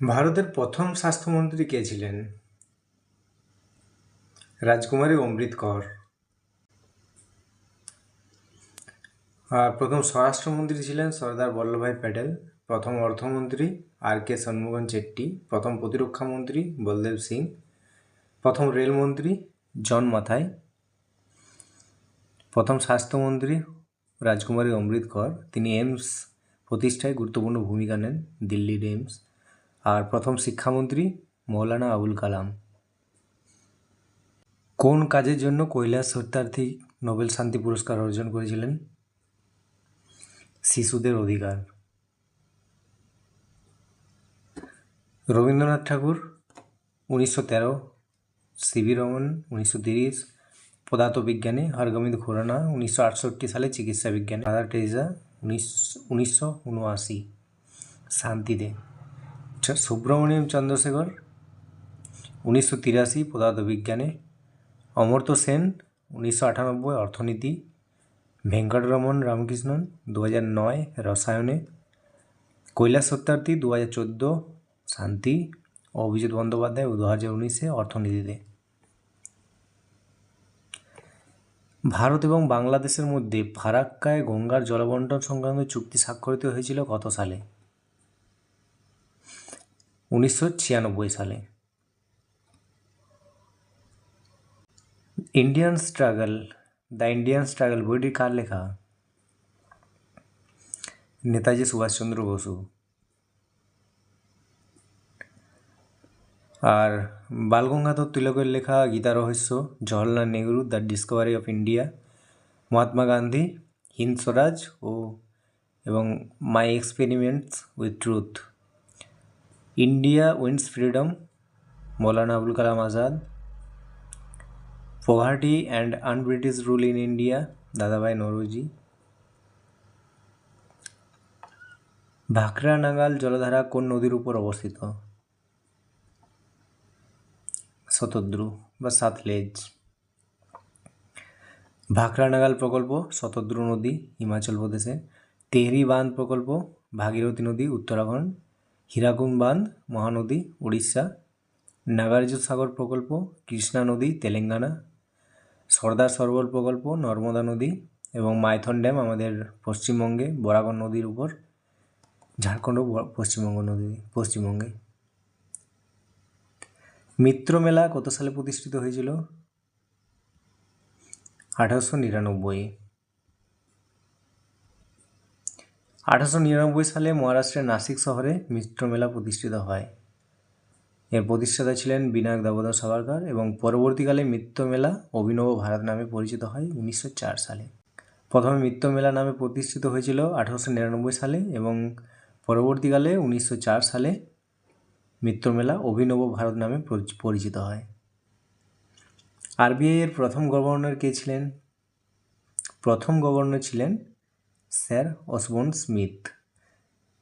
ভারতের প্রথম স্বাস্থ্যমন্ত্রী কে ছিলেন? রাজকুমারী অমৃত কর। আর প্রথম স্বরাষ্ট্রমন্ত্রী ছিলেন সর্দার বল্লভভাই প্যাটেল। প্রথম অর্থমন্ত্রী আর.কে শনমোহন চেট্টি। প্রথম প্রতিরক্ষা মন্ত্রী বলদেব সিং। প্রথম রেলমন্ত্রী জন মাথাই। প্রথম স্বাস্থ্যমন্ত্রী রাজকুমারী অমৃত কর। তিনি এইমস প্রতিষ্ঠায় গুরুত্বপূর্ণ ভূমিকা নেন, দিল্লির এইমস। আর প্রথম শিক্ষামন্ত্রী মৌলানা আবুল কালাম। কোন কাজের জন্য কৈলাস সত্যার্থী নোবেল শান্তি পুরস্কার অর্জন করেছিলেন? শিশুদের অধিকার। রবীন্দ্রনাথ ঠাকুর 1913, সিভি রমন 1930 পদার্থবিজ্ঞানে, হরগোবিন্দ খুরানা 1968 সালে চিকিৎসা বিজ্ঞানে, মাদার টেরেসা 1979 শান্তিতে, সুব্রমণিয়ম চন্দ্রশেখর 1983 পদার্থবিজ্ঞানে, অমর্ত্য সেন 1998 অর্থনীতি, ভেঙ্কটরমন রামকৃষ্ণন 2009 রসায়নে, কৈলাস সত্যার্থী 2014 শান্তি, অভিজিৎ বন্দ্যোপাধ্যায় 2019 অর্থনীতিতে। ভারত এবং বাংলাদেশের মধ্যে ফারাক্কায় গঙ্গার জলবন্টন সংক্রান্ত চুক্তি স্বাক্ষরিত হয়েছিল কত সালে? 1996 সালে। দ্য ইন্ডিয়ান স্ট্রাগল বইটি কার লেখা? নেতাজি সুভাষচন্দ্র বসু। আর বালগঙ্গাধর তিলকের লেখা Gita Rahasya, Jawaharlal Nehru the discovery of India, Mahatma Gandhi Hind Swaraj এবং my experiments with truth, India wins freedom Maulana Abul Kalam Azad, poverty and unBritish rule in India Dadabhai Naoroji. Bhakra নাগাল জলধারা কোন নদীর উপর অবস্থিত? শতদ্রু বা সাতলেজ। ভাকরা নাগাল প্রকল্প শতদ্রু নদী হিমাচল প্রদেশে, তেহরি বাঁধ প্রকল্প ভাগীরথী নদী উত্তরাখণ্ড, হীরাকুন্ড বাঁধ মহানদী উড়িষ্যা, নাগার্জুন সাগর প্রকল্প কৃষ্ণা নদী তেলেঙ্গানা, সর্দার সরোবর প্রকল্প নর্মদা নদী এবং মাইথন ড্যাম আমাদের পশ্চিমবঙ্গে বরাকর নদীর উপর, ঝাড়খণ্ড ও পশ্চিমবঙ্গে। মিত্র মেলা কত সালে প্রতিষ্ঠিত হয়েছিল? 1899। 1899 সালে মহারাষ্ট্রের নাসিক শহরে মিত্র মেলা প্রতিষ্ঠিত হয়। এর প্রতিষ্ঠাতা ছিলেন বিনায়ক দামোদর সাভারকর এবং পরবর্তীকালে মিত্র মেলা অভিনব ভারত নামে পরিচিত হয় 1904 সালে। প্রথমে মিত্র মেলা নামে প্রতিষ্ঠিত হয়েছিল 1899 সালে এবং পরবর্তীকালে 1904 সালে মিত্র মেলা অভিনব ভারত নামে পরিচিত হয়। আরবিআই এর প্রথম গভর্নর কে ছিলেন? প্রথম গভর্নর ছিলেন স্যার অসবর্ন স্মিথ।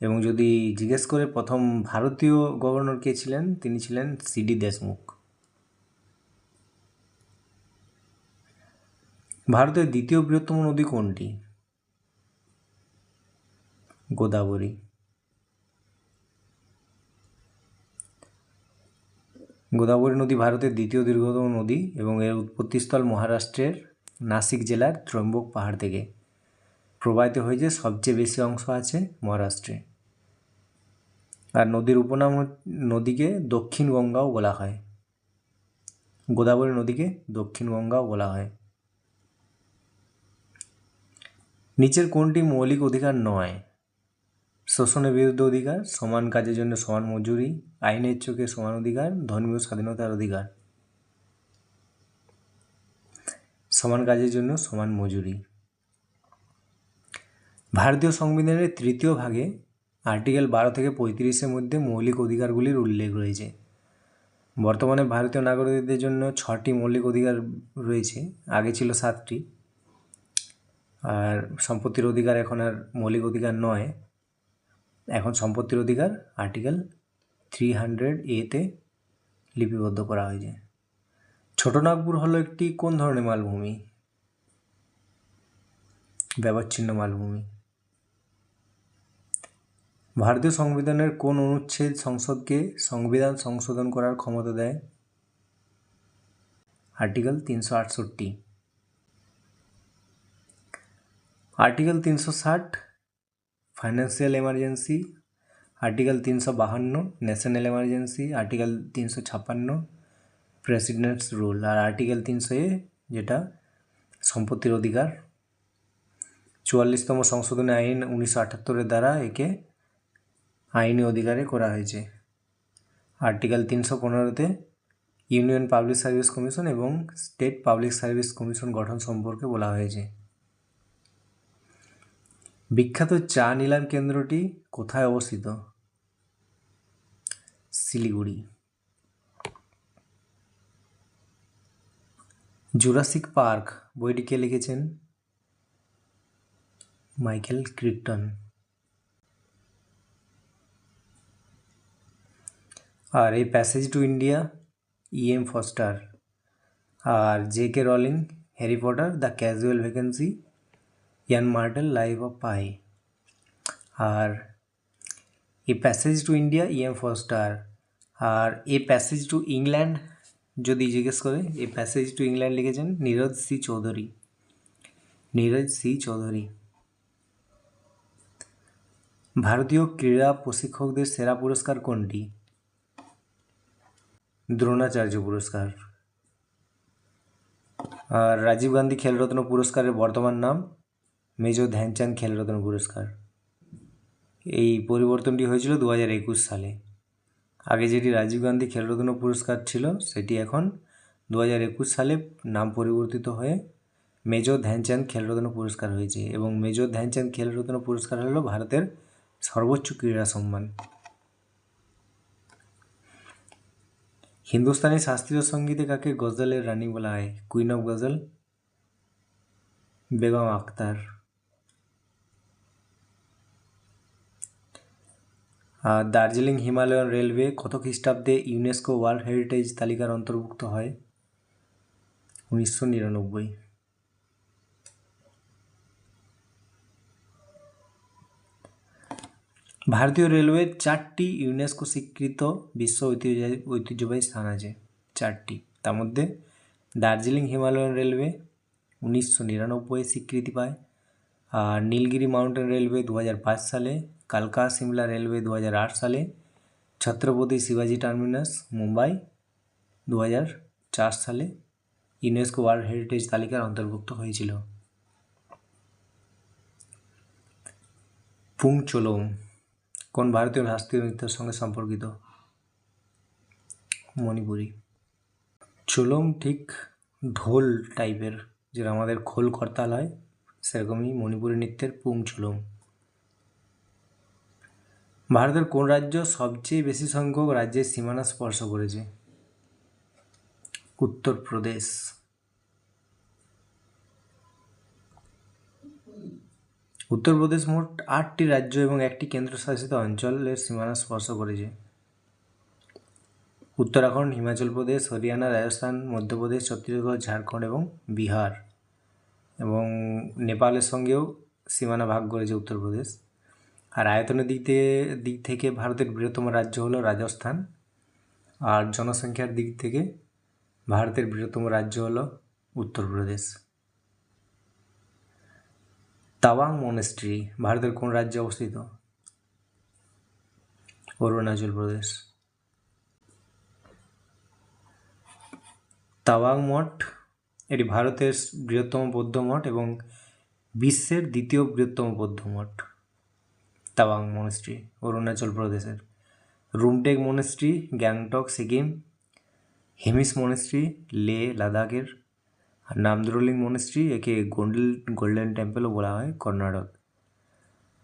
এবং যদি জিজ্ঞেস করে প্রথম ভারতীয় গভর্নর কে ছিলেন, তিনি ছিলেন সিডি দেশমুখ। ভারতের দ্বিতীয় বৃহত্তম নদী কোনটি? গোদাবরী। গোদাবরী নদী ভারতের দ্বিতীয় দীর্ঘতম নদী এবং এর উৎপত্তিস্থল মহারাষ্ট্রের নাসিক জেলার ত্রম্বক পাহাড় থেকে। প্রবাহিত হয়েছে সবচেয়ে বেশি অংশ আছে মহারাষ্ট্রে। আর নদীর উপনাম নদীকে দক্ষিণ গঙ্গাও বলা হয়। গোদাবরী নদীকে দক্ষিণ গঙ্গাও বলা হয়। নিচের কোনটি মৌলিক অধিকার নয়? শোষণের বিরুদ্ধে অধিকার, সমান কাজের জন্য সমান মজুরি, আইনের চোখে সমান অধিকার, ধর্মীয় স্বাধীনতার অধিকার। সমান কাজের জন্য সমান মজুরি। ভারতীয় সংবিধানের তৃতীয় ভাগে আর্টিকেল 12 থেকে 35-এর মধ্যে মৌলিক অধিকারগুলির উল্লেখ রয়েছে। বর্তমানে ভারতীয় নাগরিকদের জন্য 6টি মৌলিক অধিকার রয়েছে, আগে ছিল 7টি। আর সম্পত্তির অধিকার এখন আর মৌলিক অধিকার নয়, এখন সম্পত্তির অধিকার আর্টিকেল 300A-তে লিপিবদ্ধ করা হয়েছে। ছোটনাগপুর হলো একটি কোন ধরনের মালভূমি? ব্যবচ্ছিন্ন মালভূমি। ভারতীয় সংবিধানের কোন অনুচ্ছেদ সংসদকে সংবিধান সংশোধন করার ক্ষমতা দেয়? Article 368। Article 360 financial emergency, article 352 national emergency, article 356 president's rule, আর আর্টিকেল 300A যেটা সম্পত্তির অধিকার। 44তম সংশোধনী আইন 1978 দ্বারা একে আইনি অধিকারে করা হয়েছে। আর্টিকেল 315তে ইউনিয়ন পাবলিক সার্ভিস কমিশন এবং স্টেট পাবলিক সার্ভিস কমিশন গঠন সম্পর্কে বলা হয়েছে। বিখ্যাত চা নিলাম কেন্দ্রটি কোথায় অবস্থিত? শিলিগুড়ি। জুরাসিক পার্ক বইটি কে লিখেছেন? Michael Crichton. আর এই passage to India E.M. Forster. আর J.K. Rowling Harry Potter the casual vacancy, Yann Martel life of Pi. আর a passage to India E.M. Forster. আর এ প্যাসেজ টু ইংল্যান্ড যদি জিজ্ঞেস করে, এ প্যাসেজ টু ইংল্যান্ড লিখেছেন Niraj C Chaudhuri. Niraj C Chaudhuri. ভারতীয় ক্রীড়া প্রশিক্ষকদের সেরা পুরস্কার কোনটি? দ্রোণাচার্য পুরস্কার। আর রাজীব গান্ধী খেলরত্ন পুরস্কারের বর্তমান নাম মেজর ধ্যানচাঁদ খেলরত্ন পুরস্কার। এই পরিবর্তনটি হয়েছিল 2021 সালে। আগে যেটি রাজীব গান্ধী খেলরত্ন পুরস্কার ছিল সেটি এখন 2021 সালে নাম পরিবর্তিত হয়ে মেজর ধ্যানচাঁদ খেলরত্ন পুরস্কার হয়েছে। এবং মেজর ধ্যানচাঁদ খেলরত্ন পুরস্কার হলো ভারতের সর্বোচ্চ ক্রীড়া সম্মান। হিন্দুস্তানি শাস্ত্রীয় সঙ্গীতে কাকে গজলের রানী বলা হয়? Queen of ghazal Begum Akhtar. Darjeeling Himalayan railway কত খ্রিস্টাব্দে ইউনেস্কো ওয়ার্ল্ড হেরিটেজ তালিকার অন্তর্ভুক্ত হয়? 1999। ভারতীয় রেলওয়ের 4টি ইউনেস্কো স্বীকৃত বিশ্ব ঐতিহ্যবাহী স্থান আছে, 4টি। তার মধ্যে দার্জিলিং হিমালয়ান রেলওয়ে 1999 স্বীকৃতি পায়। আর নীলগিরি মাউন্টেন রেলওয়ে 2005 সালে, কালকা সিমলা রেলওয়ে 2008 সালে, ছত্রপতি শিবাজি টার্মিনাস মুম্বাই 2004 সালে ইউনেস্কো ওয়ার্ল্ড হেরিটেজ তালিকার অন্তর্ভুক্ত হয়েছিল। পুংচোলোম কোন ভারতীয় শাস্ত্রীয় নৃত্যের সঙ্গে সম্পর্কিত? মণিপুরি। চোলম ঠিক ঢোল টাইপের, যেটা আমাদের খোল করতাল হয়, সেরকমই মণিপুরি নৃত্যের পুংচোলোম। ভারতের কোন রাজ্য সবচেয়ে বেশি সংখ্যক রাজ্যের সীমানা স্পর্শ করেছে? উত্তরপ্রদেশ। উত্তরপ্রদেশ মোট 8টি রাজ্য এবং 1টি কেন্দ্রশাসিত অঞ্চলের সীমানা স্পর্শ করেছে। উত্তরাখণ্ড, হিমাচল প্রদেশ, হরিয়ানা, রাজস্থান, মধ্যপ্রদেশ, ছত্তিশগড়, ঝাড়খণ্ড এবং বিহার। এবং নেপালের সঙ্গেও সীমানা ভাগ করেছে উত্তরপ্রদেশ। আর আয়তনের দিক থেকে ভারতের বৃহত্তম রাজ্য হলো রাজস্থান। আর জনসংখ্যার দিক থেকে ভারতের বৃহত্তম রাজ্য হলো উত্তরপ্রদেশ। তাওয়াং মনেস্ট্রি ভারতের কোন রাজ্যে অবস্থিত? অরুণাচল প্রদেশ। তাওয়াং মঠ এটি ভারতের বৃহত্তম বৌদ্ধ মঠ এবং বিশ্বের দ্বিতীয় বৃহত্তম বৌদ্ধ মঠ। তাওয়াং মনেস্ট্রি অরুণাচল প্রদেশের। রুমটেক মনেস্ট্রি গ্যাংটক সিকিম। হেমিস মনেস্ট্রি লে লাদাখের। আর নামদ্রোলিং মনেস্ট্রি একে গোল্ডেন টেম্পলও বলা হয় কর্ণাটক।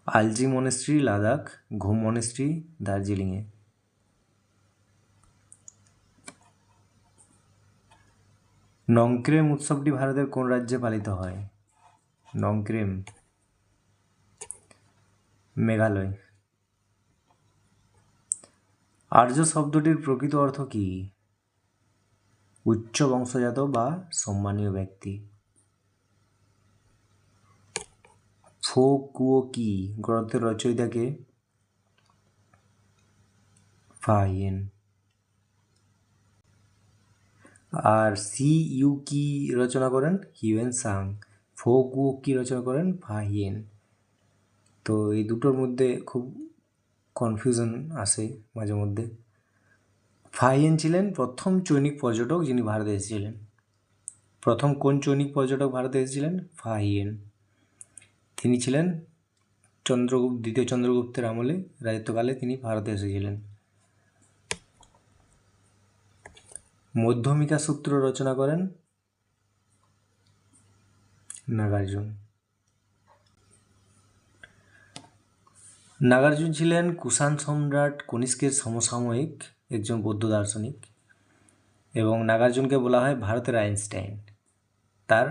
Algae monastery Ladakh. ঘুম মনেস্ট্রি দার্জিলিংয়ে। নংক্রেম উৎসবটি ভারতের কোন রাজ্যে পালিত হয়? নংক্রেম মেঘালয়। আর্য শব্দটির প্রকৃত অর্থ কী? উচ্চ বংশজাত বা সম্মানীয় ব্যক্তি। ফো কুয়ো কি গ্রন্থের রচয়িতা কে? ফাহিয়েন। আর সি ইউ কি রচনা করেন? Hiuen Tsang. ফো গু কি রচনা করেন? ফাহিয়েন। তো এই দুটোর মধ্যে খুব কনফিউশন আসে মাঝে মধ্যে। ফাহিয়েন ছিলেন প্রথম চৈনিক পর্যটক যিনি ভারতে এসেছিলেন। প্রথম কোন চৈনিক পর্যটক ভারতে এসেছিলেন? ফাহিয়েন। তিনি ছিলেন দ্বিতীয় চন্দ্রগুপ্তের আমলে, রাজত্বকালে তিনি ভারতে এসেছিলেন। মধ্যমিকা সূত্র রচনা করেন? নাগার্জুন। নাগার্জুন ছিলেন কুষাণ সম্রাট কনিষ্কের সমসাময়িক একজন বৌদ্ধ দার্শনিক, এবং নাগার্জুনকে বলা হয় ভারতের আইনস্টাইন তার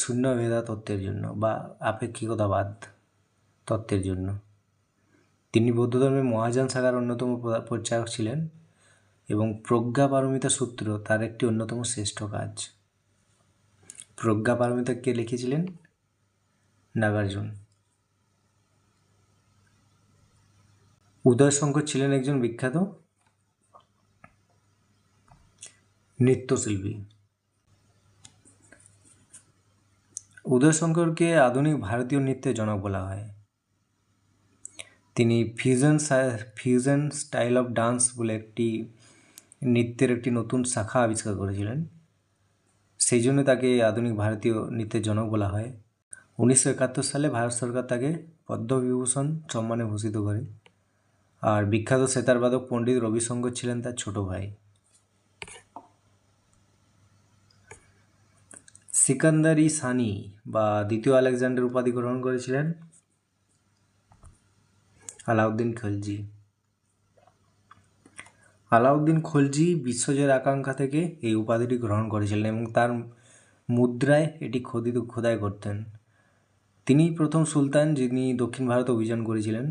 শূন্য ভেদা তত্ত্বের জন্য বা আপেক্ষিকতাবাদ তত্ত্বের জন্য। তিনি বৌদ্ধ ধর্মের মহাযান শাখার অন্যতম প্রচারক ছিলেন, এবং প্রজ্ঞাপারমিতা সূত্র তার একটি অন্যতম শ্রেষ্ঠ কাজ। প্রজ্ঞাপারমিতা কে লিখেছিলেন? নাগার্জুন। উদয়শঙ্কর ছিলেন একজন বিখ্যাত নৃত্যশিল্পী। উদয়শঙ্করকে আধুনিক ভারতীয় নৃত্যের জনক বলা হয়। তিনি ফিউশন স্টাইল অফ ডান্স বলে একটি নৃত্যের একটি নতুন শাখা আবিষ্কার করেছিলেন, সেই জন্য তাকে আধুনিক ভারতীয় নৃত্যের জনক বলা হয়। 1971 সালে ভারত সরকার তাকে পদ্মবিভূষণ সম্মানে ভূষিত করে। আর বিখ্যাত সেতারবাদক পণ্ডিত রবিশঙ্কর ছিলেন তার ছোট ভাই। সিকান্দার সানি বা দ্বিতীয় আলেকজান্ডার উপাধি গ্রহণ করেছিলেন আলাউদ্দিন খলজি। আলাউদ্দিন খলজি বিশ্বজয়ের আকাঙ্ক্ষা থেকে এই উপাধিটি গ্রহণ করেছিলেন, এবং তার মুদ্রায় এটি খোদাই করতেন। তিনি প্রথম সুলতান যিনি দক্ষিণ ভারত অভিযান করেছিলেন।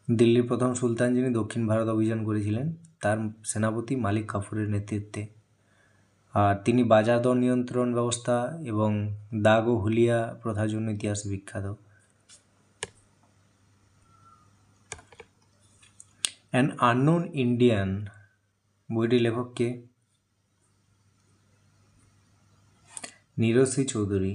দিল্লির প্রথম সুলতান যিনি দক্ষিণ ভারত অভিযান করেছিলেন, তার সেনাপতি মালিক কাফুরের নেতৃত্বে। আর তিনি বাজার দর নিয়ন্ত্রণ ব্যবস্থা এবং দাগ ও হুলিয়া প্রথার জন্য ইতিহাসে বিখ্যাত। অ্যান আননোন ইন্ডিয়ান বইটির লেখক কে? নীরজ সি চৌধুরী,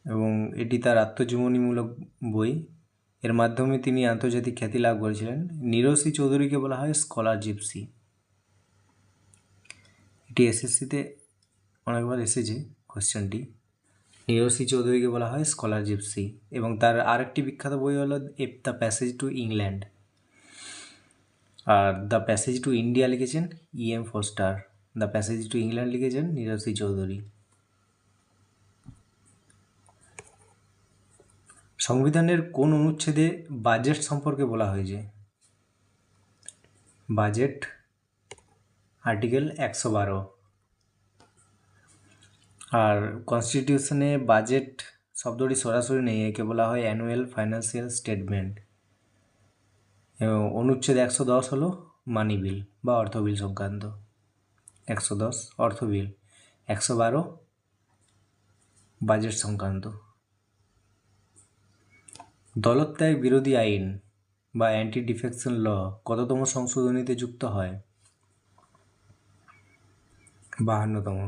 এবং এটি তার আত্মজীবনীমূলক বই। এর মাধ্যমে তিনি আন্তর্জাতিক খ্যাতি লাভ করেছিলেন। নীরজ সি চৌধুরীকে বলা হয় স্কলার জিপসি। এটি এসএসসিতে অনেকবার এসেছে কোশ্চেনটি। নীরজ সি চৌধুরীকে বলা হয় স্কলার জিপসি, এবং তার আরেকটি বিখ্যাত বই হলো দ্য প্যাসেজ টু ইংল্যান্ড। আর দ্য প্যাসেজ টু ইন্ডিয়া লিখেছেন EM Forster. The passage to England লিখেছেন নীরজ সি চৌধুরী। সংবিধানের কোন অনুচ্ছেদে বাজেট সম্পর্কে বলা হয়েছে? Budget article 112। আর কনস্টিটিউশনে বাজেট শব্দটি সরাসরি নেই, একে বলা হয় অ্যানুয়াল ফাইন্যান্সিয়াল স্টেটমেন্ট। এবং অনুচ্ছেদ 110 হলো মানি বিল বা অর্থ বিল সংক্রান্ত। 110 অর্থ বিল, 112 বাজেট সংক্রান্ত। দলত্যাগ বিরোধী আইন বা অ্যান্টি ডিফেকশন ল কততম সংশোধনীতে যুক্ত হয়? 52তম।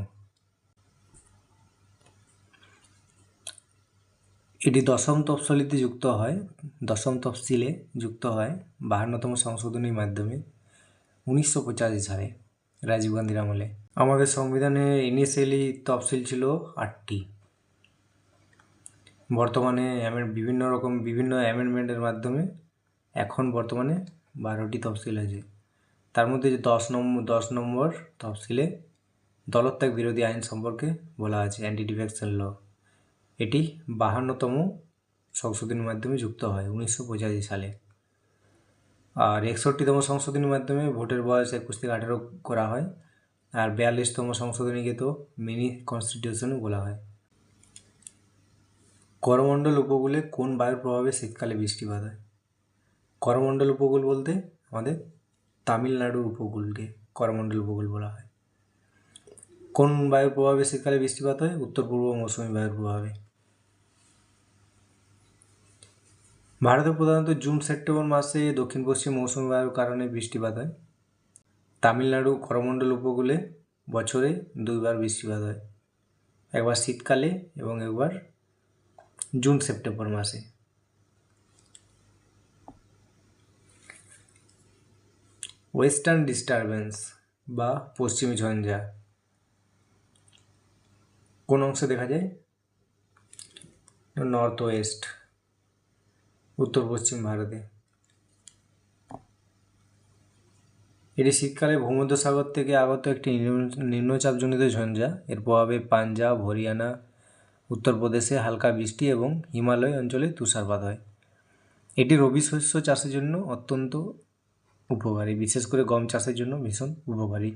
এটি দশম তফসিলে যুক্ত হয় 52তম সংশোধনীর মাধ্যমে 1985 সালে রাজীব গান্ধীর আমলে। আমাদের সংবিধানে ইনিশিয়ালি তফসিল ছিল 8টি। বর্তমানে বিভিন্ন অ্যামেন্ডমেন্টের মাধ্যমে এখন বর্তমানে 12টি তফসিল আছে। তার মধ্যে যে 10 নম্বর তফসিলে দলত্যাগ বিরোধী আইন সম্পর্কে বলা আছে, অ্যান্টি ডিফেকশন ল। এটি 52তম সংশোধনীর মাধ্যমে যুক্ত হয় 1985 সালে। আর 61তম সংশোধনীর মাধ্যমে ভোটের বয়স 21 থেকে 18 করা হয়। আর 42তম সংশোধনীকে তো মিনি কনস্টিটিউশনও বলা হয়। করমণ্ডল উপকূলে কোন বায়ুর প্রভাবে শীতকালে বৃষ্টিপাত হয়? করমণ্ডল উপকূল বলতে আমাদের তামিলনাড়ুর উপকূলকে করমণ্ডল উপকূল বলা হয়। কোন বায়ুর প্রভাবে শীতকালে বৃষ্টিপাত হয়? উত্তর পূর্ব মৌসুমী বায়ুর প্রভাবে। ভারতে প্রধানত জুন সেপ্টেম্বর মাসে দক্ষিণ পশ্চিম মৌসুমী বায়ুর কারণে বৃষ্টিপাত হয়। তামিলনাড়ু করমণ্ডল উপকূলে বছরে 2বার বৃষ্টিপাত হয়, একবার শীতকালে এবং একবার জুন সেপ্টেম্বর মাসে। ওয়েস্টার্ন ডিস্টারবেন্স বা পশ্চিমী ঝঞ্ঝা কোন অংশে দেখা যায়? নর্থ ওয়েস্ট, উত্তর পশ্চিম ভারতে। এটি শীতকালে ভূমধ্যসাগর থেকে আগত একটি নিম্নচাপজনিত ঝঞ্ঝা। এর প্রভাবে পাঞ্জাব, হরিয়ানা, উত্তরপ্রদেশে হালকা বৃষ্টি এবং হিমালয় অঞ্চলে তুষারপাত হয়। এটি রবি শস্য চাষের জন্য অত্যন্ত উপকারী, বিশেষ করে গম চাষের জন্য ভীষণ উপকারী।